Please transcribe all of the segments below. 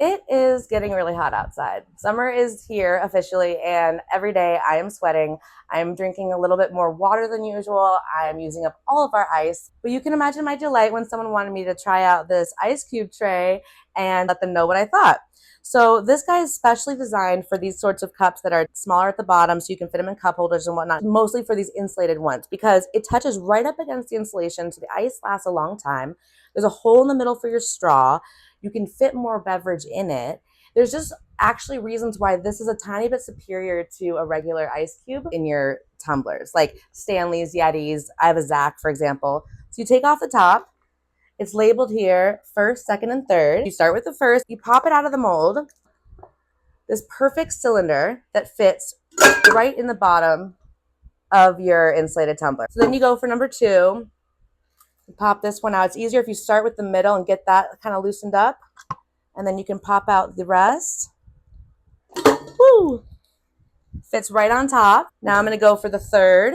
It is getting really hot outside. Summer is here officially, and every day I am sweating. I'm drinking a little bit more water than usual. I'm using up all of our ice. But you can imagine my delight when someone wanted me to try out this ice cube tray and let them know what I thought. So this guy is specially designed for these sorts of cups that are smaller at the bottom so you can fit them in cup holders and whatnot, mostly for these insulated ones because it touches right up against the insulation so the ice lasts a long time. There's a hole in the middle for your straw. You can fit more beverage in it. There's just actually reasons why this is a tiny bit superior to a regular ice cube in your tumblers, like Stanley's, Yetis. I have a Zach, for example. So you take off the top. It's labeled here, first, second, and third. You start with the first. You pop it out of the mold. This perfect cylinder that fits right in the bottom of your insulated tumbler. So then you go for number two. You pop this one out. It's easier if you start with the middle and get that kind of loosened up. And then you can pop out the rest. Woo! Fits right on top. Now I'm going to go for the third.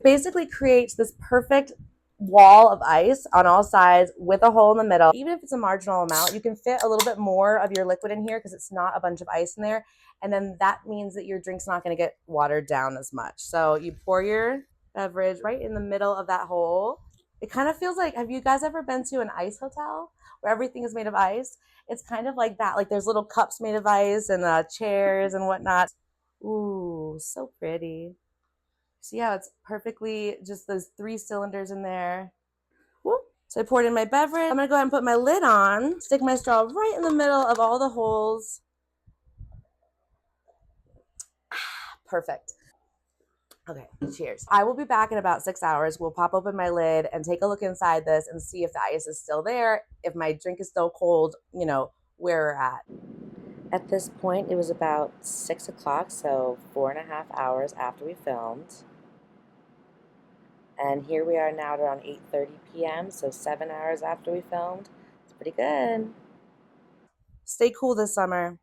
Basically creates this perfect wall of ice on all sides with a hole in the middle. Even if it's a marginal amount, you can fit a little bit more of your liquid in here because it's not a bunch of ice in there. And then that means that your drink's not going to get watered down as much. So you pour your beverage right in the middle of that hole. It kind of feels like, have you guys ever been to an ice hotel where everything is made of ice? It's kind of like that. Like there's little cups made of ice and chairs and whatnot. Ooh, so pretty. See how it's perfectly just those three cylinders in there. Whoop. So I poured in my beverage. I'm going to go ahead and put my lid on, stick my straw right in the middle of all the holes. Perfect. Okay, cheers. I will be back in about 6 hours. We'll pop open my lid and take a look inside this and see if the ice is still there, if my drink is still cold, where we're at. At this point, it was about 6 o'clock, so 4.5 hours after we filmed. And here we are now at around 8:30 p.m., so 7 hours after we filmed. It's pretty good. Stay cool this summer.